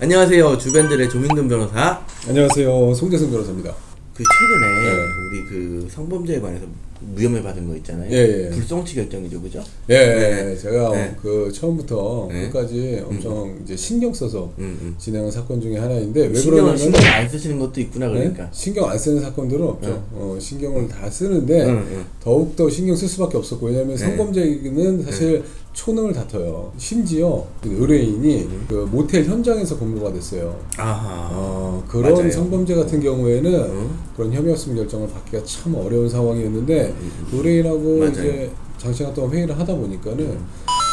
안녕하세요. 주변들의 조민근 변호사. 안녕하세요. 송재승 변호사입니다. 그 최근에 우리 그 성범죄에 관해서 무혐의 받은 거 있잖아요. 불송치 결정이죠, 그죠? 제가 그 처음부터 끝까지 엄청 이제 신경 써서 진행한 사건 중에 하나인데 왜 그러냐면 신경 안 쓰시는 것도 있구나 그러니까. 신경 안 쓰는 사건들은 없죠. 신경을 다 쓰는데 더욱 더 신경 쓸 수밖에 없었고 왜냐하면 성범죄는 사실 초능을 다퉈요. 심지어 그 의뢰인이 그 모텔 현장에서 근무가 됐어요. 그런 맞아요. 성범죄 같은 경우에는 그런 혐의 없음 결정을 받기가 참 어려운 상황이었는데 의뢰인하고 맞아요. 이제 장시간 동안 회의를 하다 보니까는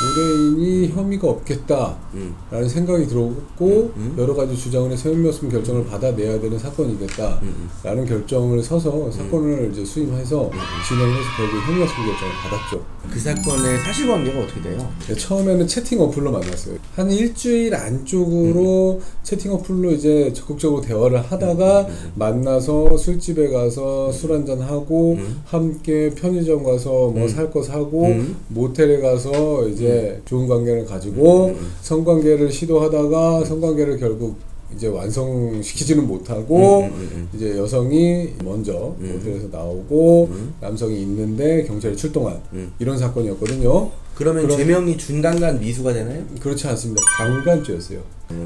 의뢰인이 혐의가 없겠다라는 생각이 들었고 여러 가지 주장을 해서 혐의 없음 결정을 받아내야 되는 사건이겠다라는 결정을 서서 사건을 이제 수임해서 진행해서 결국 혐의 없음 결정을 받았죠. 그 사건의 사실관계가 어떻게 돼요? 처음에는 채팅 어플로 만났어요. 한 일주일 안쪽으로 채팅 어플로 이제 적극적으로 대화를 하다가 만나서 술집에 가서 술 한잔 하고 함께 편의점 가서 뭐 살 거 사고 모텔에 가서 이제 좋은 관계를 가지고 성관계를 시도하다가 성관계를 결국 이제 완성시키지는 못하고 이제 여성이 먼저 모텔에서 나오고 남성이 있는데 경찰이 출동한 이런 사건이었거든요. 그러면 죄명이 준강간 미수가 되나요? 그렇지 않습니다. 강간죄였어요.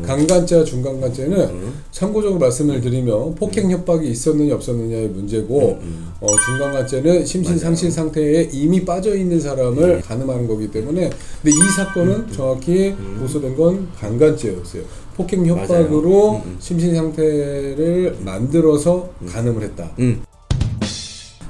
강간죄와 준강간죄는 참고적으로 말씀을 드리면 폭행 협박이 있었느냐 없었느냐의 문제고 준강간죄는 심신상실 상태에 이미 빠져있는 사람을 가늠하는 거기 때문에 근데 이 사건은 정확히 고소된 건 강간죄였어요. 폭행 협박으로 심신 상태를 만들어서 가늠을 했다.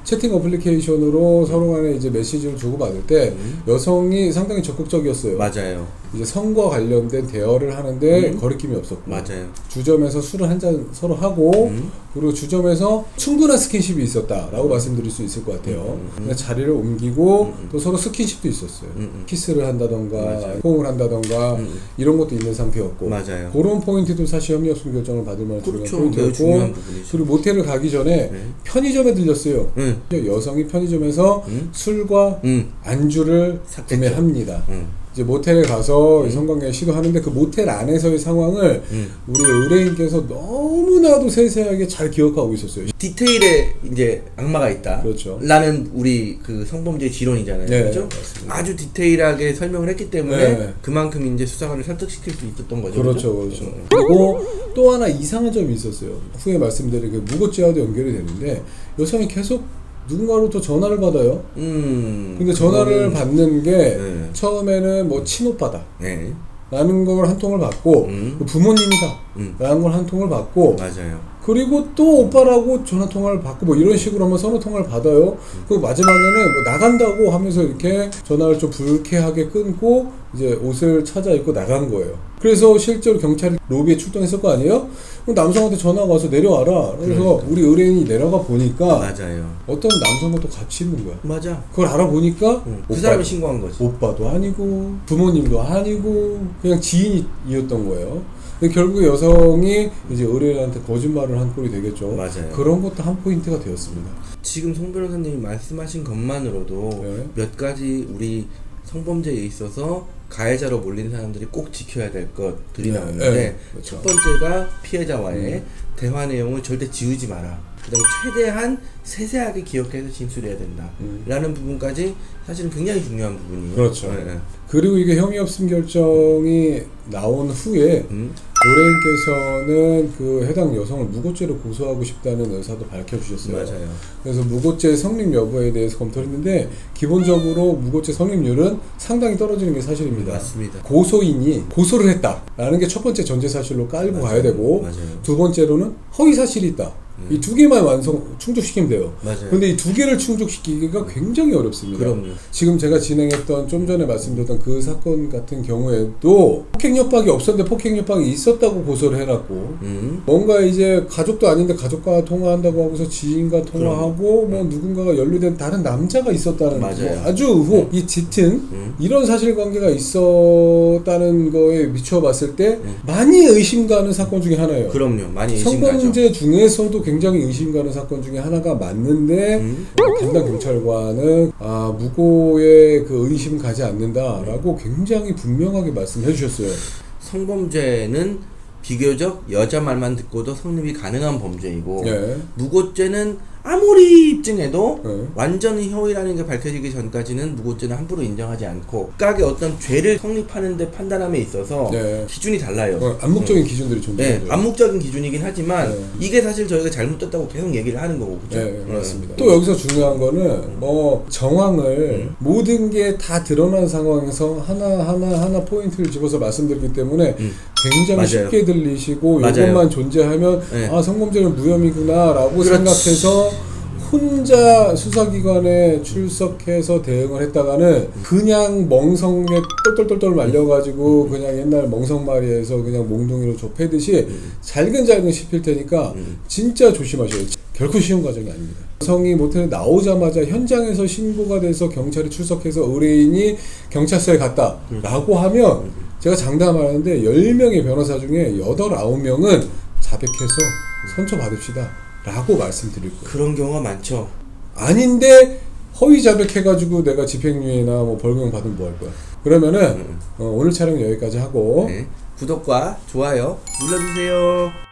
채팅 어플리케이션으로 서로 간에 이제 메시지를 주고받을 때 여성이 상당히 적극적이었어요. 맞아요. 이제 성과 관련된 대화를 하는데 거리낌이 없었고 맞아요. 주점에서 술을 한 잔 서로 하고 그리고 주점에서 충분한 스킨십이 있었다라고 말씀드릴 수 있을 것 같아요. 자리를 옮기고 또 서로 스킨십도 있었어요. 키스를 한다던가 호응을 한다던가 이런 것도 있는 상태였고 맞아요. 그런 포인트도 사실 혐의 없음 결정을 받을 만한 그렇죠. 포인트였고 중요한 부분이죠. 그리고 모텔을 가기 전에 편의점에 들렸어요. 여성이 편의점에서 술과 안주를 샀겠죠. 구매합니다. 이제 모텔에 가서 성관계 시도하는데 그 모텔 안에서의 상황을 우리 의뢰인께서 너무나도 세세하게 잘 기억하고 있었어요. 디테일에 이제 악마가 있다. 그렇죠. 라는 우리 그 성범죄 지론이잖아요. 그렇죠? 맞습니다. 아주 디테일하게 설명을 했기 때문에 그만큼 이제 수사관을 설득시킬 수 있었던 거죠. 그렇죠. 그리고 또 하나 이상한 점이 있었어요. 후에 말씀드린 그 무고죄와도 연결이 되는데 여성이 계속 누군가로부터 전화를 받아요. 근데 전화를 받는 게 처음에는 뭐 친오빠다 라는 걸 한 통을 받고 부모님이다 라는 걸 한 통을 받고 맞아요. 그리고 또 오빠라고 전화 통화를 받고 뭐 이런 식으로 한번 선호 통화를 받아요. 그리고 마지막에는 뭐 나간다고 하면서 이렇게 전화를 좀 불쾌하게 끊고 이제 옷을 차자 입고 나간 거예요. 그래서 실제로 경찰이 로비에 출동했을 거 아니에요? 그럼 남성한테 전화가 와서 내려와라. 그래서 우리 의뢰인이 내려가 보니까 맞아요. 어떤 남성과 또 같이 있는 거야. 맞아. 그걸 알아보니까 그 사람이 신고한 거지. 오빠도 아니고 부모님도 아니고 그냥 지인이었던 거예요. 결국에 여성이 이제 의뢰인한테 거짓말을 한 꼴이 되겠죠. 맞아요. 그런 것도 한 포인트가 되었습니다. 지금 송 변호사님이 말씀하신 것만으로도 몇 가지 우리 성범죄에 있어서 가해자로 몰린 사람들이 꼭 지켜야 될 것들이 나오는데 그렇죠. 첫 번째가 피해자와의 대화 내용을 절대 지우지 마라. 그다음에 최대한 세세하게 기억해서 진술해야 된다. 라는 부분까지 사실은 굉장히 중요한 부분이에요. 그렇죠. 그리고 이게 혐의 없음 결정이 나온 후에 의뢰인께서는 그 해당 여성을 무고죄로 고소하고 싶다는 의사도 밝혀주셨어요. 맞아요. 그래서 무고죄 성립 여부에 대해서 검토를 했는데 기본적으로 무고죄 성립률은 상당히 떨어지는 게 사실입니다. 맞습니다. 고소인이 고소를 했다라는 게 첫 번째 전제 사실로 깔고 가야 되고 두 번째로는 허위 사실이 있다. 이 두 개만 충족시키면 돼요. 맞아요. 근데 이 두 개를 충족시키기가 굉장히 어렵습니다. 그럼요. 지금 제가 진행했던 좀 전에 말씀드렸던 그 사건 같은 경우에도 폭행 협박이 없었는데 폭행 협박이 있었다고 고소를 해놨고 뭔가 이제 가족도 아닌데 가족과 통화한다고 하고서 지인과 통화하고 뭐 누군가가 연루된 다른 남자가 있었다는 뭐 아주 의혹이 짙은 이런 사실관계가 있었다는 거에 미쳐봤을 때 많이 의심가는 사건 중에 하나예요. 그럼요. 많이 의심가죠. 성범죄 중에서도 굉장히 의심가는 사건 중에 하나가 맞는데 담당 경찰관은 무고에 그 의심 가지 않는다라고 굉장히 분명하게 말씀해 주셨어요. 성범죄는 비교적 여자 말만 듣고도 성립이 가능한 범죄이고 네. 무고죄는 아무리 입증해도 네. 완전히 허위라는 게 밝혀지기 전까지는 무고죄는 함부로 인정하지 않고 각각의 어떤 죄를 성립하는 데 판단함에 있어서 네. 기준이 달라요. 암묵적인 기준들이 존재해요. 네, 암묵적인 기준이긴 하지만 네. 이게 사실 저희가 잘못됐다고 계속 얘기를 하는 거고, 그죠? 네, 맞습니다. 또 여기서 중요한 거는 뭐 정황을 모든 게 다 드러난 상황에서 하나 포인트를 집어서 말씀드리기 때문에 굉장히 맞아요. 쉽게 들리시고 맞아요. 이것만 존재하면 네. 아 성범죄는 무혐의구나라고 그렇지. 생각해서 혼자 수사기관에 출석해서 대응을 했다가는 그냥 멍성에 똘똘똘똘 말려가지고 그냥 옛날 멍성마리에서 그냥 몽둥이로 좁히듯이 잘근잘근 씹힐 테니까 진짜 조심하셔야 돼요. 결코 쉬운 과정이 아닙니다. 여성이 모텔에 나오자마자 현장에서 신고가 돼서 경찰이 출석해서 의뢰인이 경찰서에 갔다 라고 하면 제가 장담하는데 10명의 변호사 중에 8, 9명은 자백해서 선처 받읍시다 라고 말씀드릴 거예요. 그런 경우가 많죠. 아닌데 허위 자백해가지고 내가 집행유예나 뭐 벌금 받으면 뭐 할 거야. 그러면은 오늘 촬영 여기까지 하고 네. 구독과 좋아요 눌러주세요.